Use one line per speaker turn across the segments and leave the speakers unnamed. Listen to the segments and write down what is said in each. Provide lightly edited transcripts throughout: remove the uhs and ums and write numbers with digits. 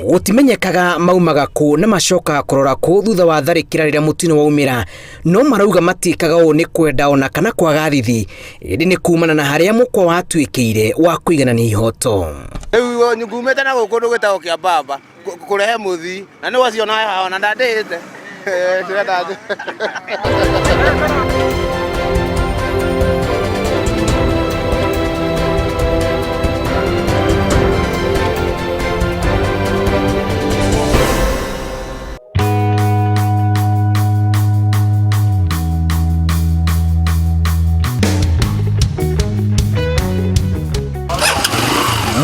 gutimenyekaga maumaga ku na macoka kurora ku thutha wa tharikira rira mutino waumira no marauga matikaga o ni kwenda ona kana kwaga thithi indi ni kumana na haria mukwa watwikire wa kuiganania ihoto
riu nyungumete na guku ndugitao kia baba kurehe muthi na ni waciona haha na ndandite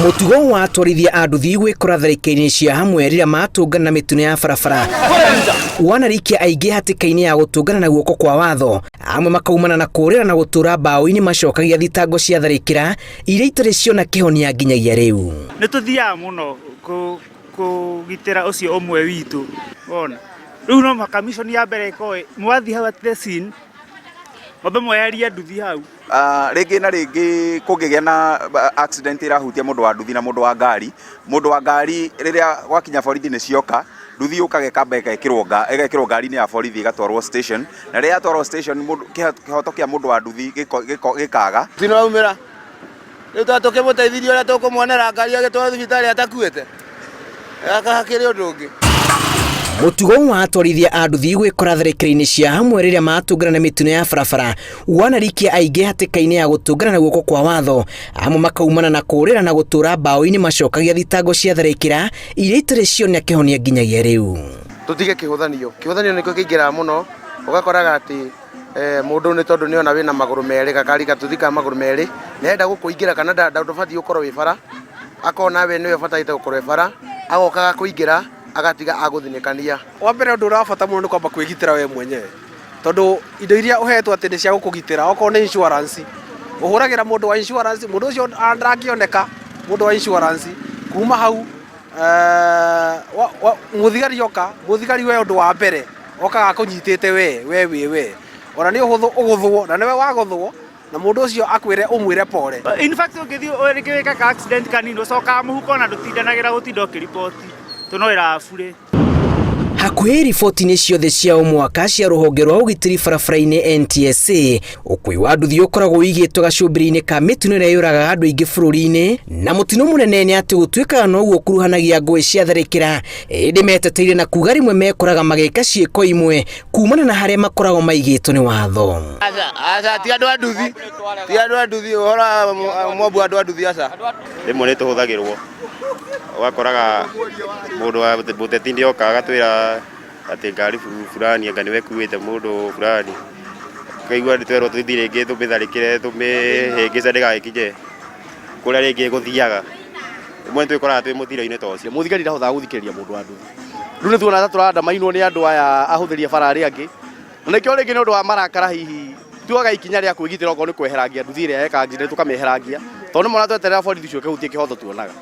mutugo wa twarithia anduthi gwikora tharikaini cia hamwe rira matungana na mituno ya barabara wanarikia aingi hatikaini ya gutungana na guoko kwa watho amwe makaumana na kurira na gutura bao-ini macokagia thitango cia tharikira iria itari ciona kihonia nginyagia riu
ni tuthiaga muno kugitira ucio umwe witu wona riu no makamishoni ya mbere ikoe mwathi hau at the scene mabe mwayaria nduthi hau
ringi na ringi kungigia na accident irahutia mundu wa nduthi na mundu wa ngari riria gwakinya borithi ni cioka nduthi ukage kamba igekirwo ngari-ini ya borithi igatwarwo station na riria yatwarwo station kihoto kia mundu wa nduthi gikaga
tino aumira riu twatuke muteithĩrie uria tukumwonera ngari agitwara thibitari atakuite akahakire undu ungi
mutugo wa twarithia anduthi gwikora tharikira-ini cia hamwe riria matungana na mituno ya barabara wanarikia aingi hatikaini ya gutungana na guoko kwa watho amwe makaumana na kurira na gutura bao-ini macokagia thitango cia tharikira iria itari ciona kihonia nginyagia riu
tutige kihuthanio nikio kiingira muno ugakoraga ati mundu ni tondu ni ona wina maguru meri gakari gatuthika maguru meri nenda gukuingira kana ndubati ukorwo wi bara akona we niwe bataite gukorwo wi bara agokaga kuingira agatiga aguthinikania
wa mbere undu urabata muno ni kwamba kwigitira we mwenyewe tondu indo iria uhetwo ati ni cia gukugitira okorwo ni insurance uhuragira mundu wa insurance mundu ucio andangioneka mundu wa insurance kuma hau muthigari yoka muthigari we undu wa mbere okaga kunyitite we ona ni uguthwo na niwe waguthwo na mundu ucio akwire umwire pole
in fact ungithi urikika ka accident kanini ucoka muhuko na ndutindanagira gutinda ukiripoti tunoira afure
hakuhi riboti-ini ciothe cia umwaka cia ruhonge rwa ugitiri barabara-ini NTSA ukui wa nduthi ukoragwo wigitwo gacumbiri-ini ka mituno iria yuraga andu aingi bururi-ini na mutino munene ni ati gutwikaga noguo kuruhanagia ngui cia tharikira indi meteteire na kuga rimwe mekoraga magika ciiko imwe kumana na haria makoragwo maigitwo ni watho
ti andu a nduthi uhora mwabu andu a nduthi aca
rimwe ni tuhuthagirwo wakoraga mundu wa mutetindi oka agatwira ati ngari fulani anga niwe kuite mundu fulani kaigua nditwerwo tuthi ringi tumitharikire tumihingice ndigagikinye kuria ringi guthiaga imwe twikoraga twi muthiro-ini ta ucio
muthigari ndahothaga guthikiriria mundu wa nduthi riu ni tuona turanda mainwo ni andu aya ahuthiria bara aria angi na nikio ringi ni undu wa marakara hihi tuaga ikinya ria kwigitira okorwo ni kweherangia nduthi iria eka accident tukameherangia tondu mona tweterera borithi cio kihutie kihoto tuonaga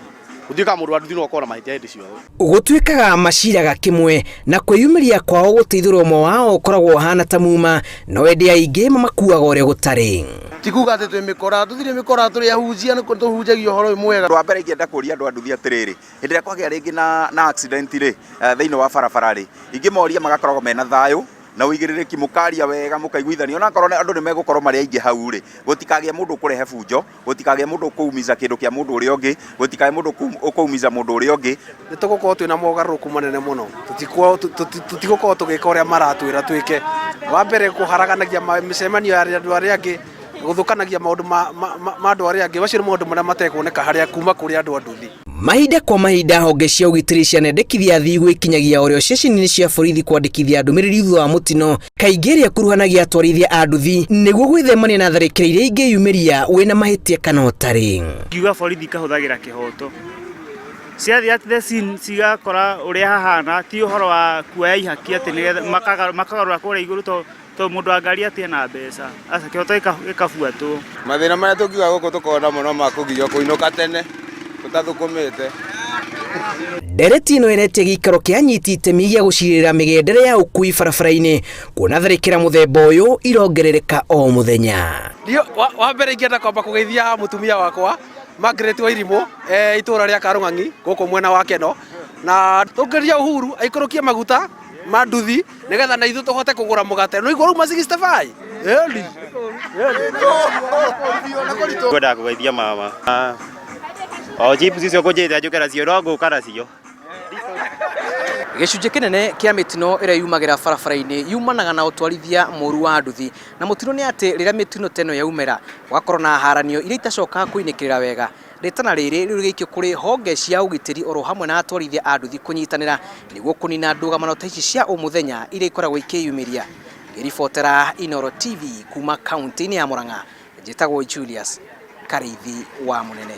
uthika mundu wa nduthi no ukora mahitia hindi ciothe
gutwikaga maciraga kimwe na kwiyumiria kwao guteithirwo mo wao ukoragwo hana ta muma no endi aingi mamakuaga uria gutari
tikuga ati twimikora tuthire mikora turi ahunjia ni tuhunjagia uhoro mwega
wa mbere ingienda kuria andu a nduthi atiriri hindi ria kwagia ringi na accident ri thiini wa barabara ri ingimoria magakoragwo mena thayu na uigiririki mukaria wega mukaiguithania ona korwo andu ni megukorwo mari aingi hau ri gutikagia mundu kurehe bunjo gutikagia mundu kuumiza kindu kia mundu uri ungi gutikagia mundu kuumiza mundu uri ungi
ni tugukorwo twina mogaruku manene muno tutigukorwo tugika uria maratwira twike wa mbere kuharaganagia micemanio ya andu aria angi guthukanagia maundu ma andu aria angi bacio ni maundu maria matekuoneka haria kuma kuri andu a nduthi
mahinda kwa mahinda honge cia ugitiri cianendekithia athii gwikinyagia urio ceceni-ini cia borithi kwandikithia ndumiriri thutha wa mutino kaingĩ ĩrĩa kuruhanagia atwarithia a nduthi nĩguo gwĩthemania na tharĩkĩra iria ingĩyumĩria wĩna mahĩtia kana ũtarĩ.
Ngiuga borithi kahũthagĩra kĩhoto ciathi at the scene cigakora ũrĩa hahana ti ũhoro wa kuoya ihaki atĩ nĩgetha makagarũra kũrĩa igũrũ to mundu wa ngari atia na mbeca aca kĩhoto gĩkabuatwo.
Mathĩna marĩa tũngiuga gũkũ tũkorwo mũno ma kũgirio kũinũka tene tũtathukumĩte.
Ndereti ĩno ĩretie gĩikaro kĩa anyiti itemi gĩa gũcirĩrĩra mĩgendere ya ũkui barabara-inĩ kuona tharĩkĩra mũthemba ũyũ irongerereka o mũthenya.
Wa mbere ingĩenda kwamba kũgeithia mũtumia wakwa Margaret Wairimu itũra rĩa Karũng'ang'i gũkũ mwena wa Keno
na tugeria Uhuru aikorokie maguta manduthi nigetha na ithu tuhote kugura mugate no iguru ma 65 eli
kwenda kugeithia mama o chips icio kujite ajukera cio rongo kana cio
gicunjĩ kinene kia mitino ĩrĩa yumagira barabara-inĩ yumanaga na ũtwarithia mũru wa nduthi na mũtino nĩ atĩ rĩrĩa mitino teno yaumĩra gwakorwo na haranio iria itacokaga kuinĩkĩrĩra wega rĩtana rĩrĩ rĩgĩikio kũrĩ honge cia ũgitĩri oro hamwe na atwarithia a nduthi kũnyitanĩra nĩguo kũnina ndũgamano ta ici cia ũmũthenya iria ikoragwo ikĩyumĩria. Ngĩribotera Inooro TV kuma kaunti-inĩ ya Murang'a, njĩtagwo Julius Karithi wa Munene.